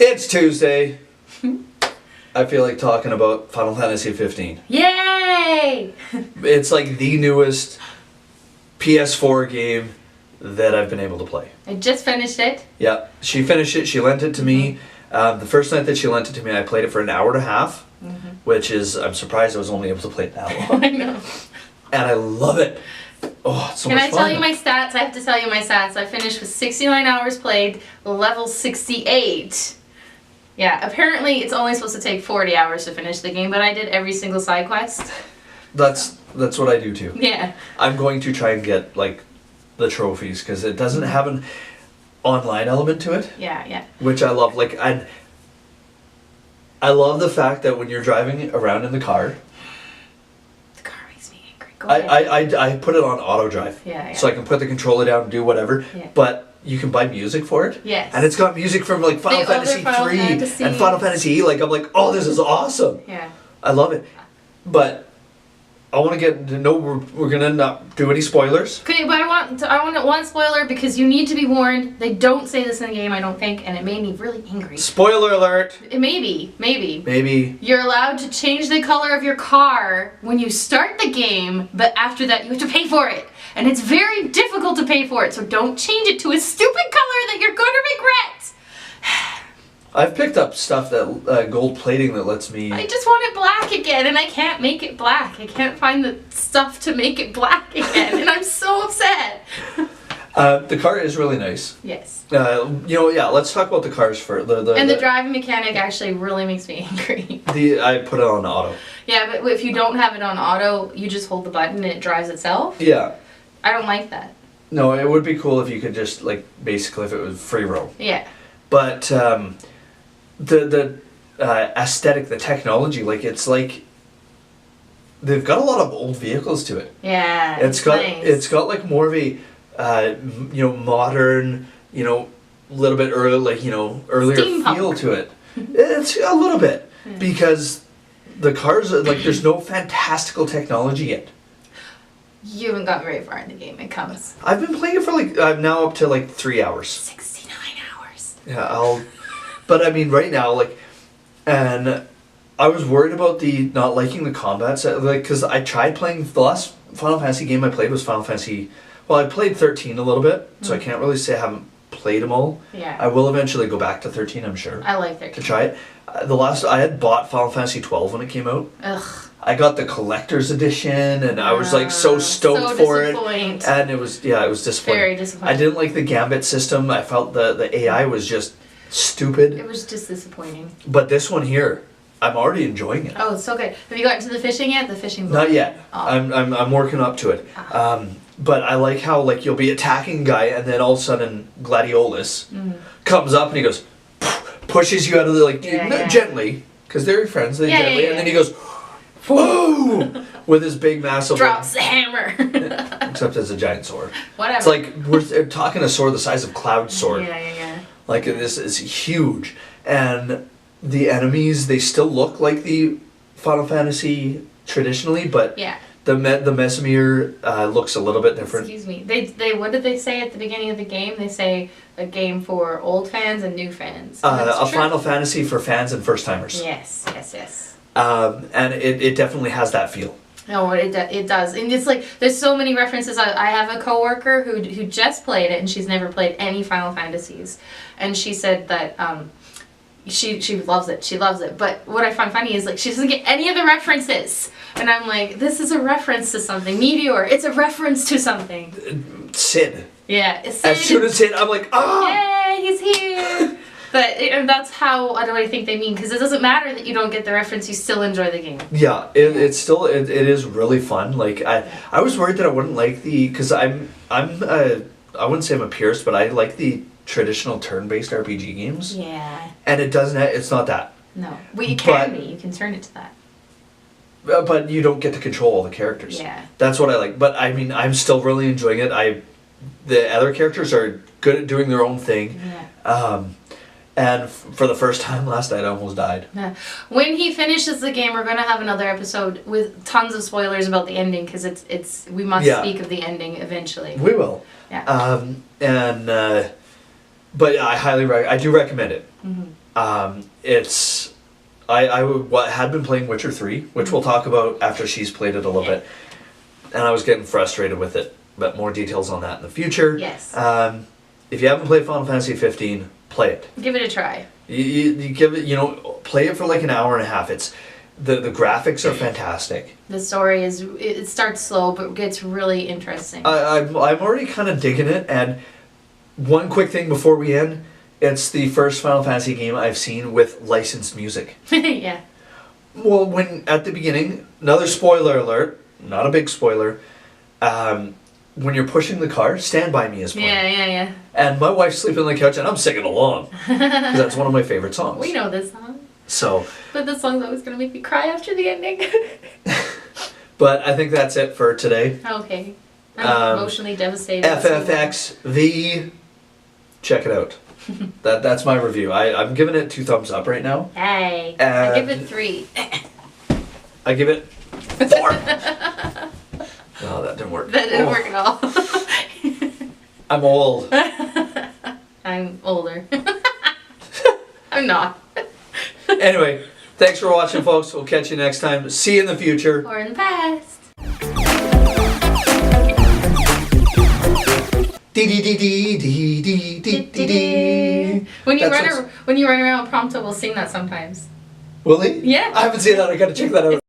It's Tuesday. I feel like talking about Final Fantasy 15. Yay! It's like the newest PS4 game that I've been able to play. I just finished it. Yeah, she finished it. She lent it to me. The first night that she lent it to me, I played it for an hour and a half, which is, I'm surprised I was only able to play it that long. I know. And I love it. Oh, it's so Can much I fun. tell you my stats? I have to tell you my stats. I finished with 69 hours played, level 68. Yeah, apparently it's only supposed to take 40 hours to finish the game, but I did every single side quest. That's what I do too. Yeah. I'm going to try and get like the trophies because it doesn't have an online element to it. Yeah. Which I love. Like I love the fact that when you're driving around in the car, The car makes me angry. Go ahead. I put it on auto drive. Yeah. So I can put the controller down and do whatever. Yeah. But you can buy music for it. Yes. And it's got music from like Final The other Fantasy Final 3 Fantasies. and Final Fantasy. Like I'm like, oh, this is awesome. Yeah. I love it. But I want to get to know we're gonna not do any spoilers. Okay, but I want one spoiler because you need to be warned. They don't say this in the game, I don't think, and it made me really angry. Spoiler alert. Maybe. Maybe. You're allowed to change the color of your car when you start the game, but after that you have to pay for it. And it's very difficult to pay for it, so don't change it to a stupid color that you're going to regret. I've picked up stuff that gold plating that lets me. I just want it black again, and I can't make it black. I can't find the stuff to make it black again, and I'm so upset. The car is really nice. Yes. Let's talk about the cars for And the driving mechanic actually really makes me angry. I put it on auto. Yeah, but if you don't have it on auto, you just hold the button and it drives itself. Yeah. I don't like that. No, it would be cool if you could just like basically if it was free roam. Yeah. But the aesthetic, the technology, like it's like they've got a lot of old vehicles to it. Yeah. It's got like more of a modern, little bit earlier Steampunk. feel to it. It's a little bit because the cars are like there's no fantastical technology yet. You haven't gotten very far in the game. It comes. I've been playing it for like I'm now up to like 3 hours. 69 hours. Yeah, but I mean right now and I was worried about not liking the combat set, like because I tried playing the last Final Fantasy game I played was Final Fantasy. Well, I played 13 a little bit, so I can't really say I haven't played them all. Yeah. I will eventually go back to 13, I'm sure. I like 13. To try it. I had bought Final Fantasy 12 when it came out. Ugh. I got the collector's edition, and I was like so stoked for it. And it was disappointing. Very disappointing. I didn't like the gambit system. I felt the AI was just stupid. It was just disappointing. But this one here, I'm already enjoying it. Oh, it's so good. Have you gotten to the fishing yet? The fishing's Not yet. Oh. I'm working up to it. But I like how like you'll be attacking a guy, and then all of a sudden Gladiolus comes up and he goes, pushes you out of the gently, because they're your friends. They gently, and then he goes, whoa, with his big massive drops the hammer. except it's a giant sword. Whatever. It's like we're talking a sword the size of Cloud's sword. Yeah. Like this is huge, and the enemies they still look like the Final Fantasy traditionally, but yeah. the Mesmere looks a little bit different. Excuse me. They what did they say at the beginning of the game? They say a game for old fans and new fans. A Final Fantasy for fans and first timers. Yes. And it definitely has that feel. No, it does, and it's like there's so many references. I have a coworker who just played it, and she's never played any Final Fantasies, and she said that she loves it. She loves it. But what I find funny is like she doesn't get any of the references, and I'm like, this is a reference to something. Meteor, it's a reference to something. Sid. Yeah, it's Sid. As soon as Sid, I'm like, ah! Yay, he's here. But and that's how I think they mean, because it doesn't matter that you don't get the reference, you still enjoy the game. Yeah, it is really fun. Like I was worried that I wouldn't like because I wouldn't say I'm a purist, but I like the traditional turn-based RPG games. Yeah. And it's not that. No, well you can be. You can turn it to that. But you don't get to control all the characters. Yeah. That's what I like. But I mean, I'm still really enjoying it. The other characters are good at doing their own thing. Yeah. And for the first time last night, I almost died. Yeah. When he finishes the game, we're going to have another episode with tons of spoilers about the ending, because we must speak of the ending eventually. We will. Yeah. But I do recommend it. Mm-hmm. It's had been playing Witcher 3, which we'll talk about after she's played it a little bit, and I was getting frustrated with it. But more details on that in the future. Yes. If you haven't played Final Fantasy 15, play it. Give it a try. You give it, play it for like an hour and a half. It's the graphics are fantastic. The story it starts slow but gets really interesting. I'm already kind of digging it. And one quick thing before we end, it's the first Final Fantasy game I've seen with licensed music. Yeah. Well, when at the beginning, another spoiler alert, not a big spoiler. When you're pushing the car, Stand By Me is playing. Yeah. And my wife's sleeping on the couch and I'm singing along. Because that's one of my favorite songs. We know this song. So. But this song's always going to make me cry after the ending. But I think that's it for today. Okay. I'm emotionally devastated. FFXV. Check it out. That's my review. I'm giving it 2 thumbs up right now. Hey. I give it 3. I give it 4. No, that didn't work. That didn't work at all. I'm old. I'm older. I'm not. Anyway, thanks for watching, folks. We'll catch you next time. See you in the future. Or in the past. When you run around, Prompto will sing that sometimes. Will he? Yeah. I haven't seen that. I gotta check that out.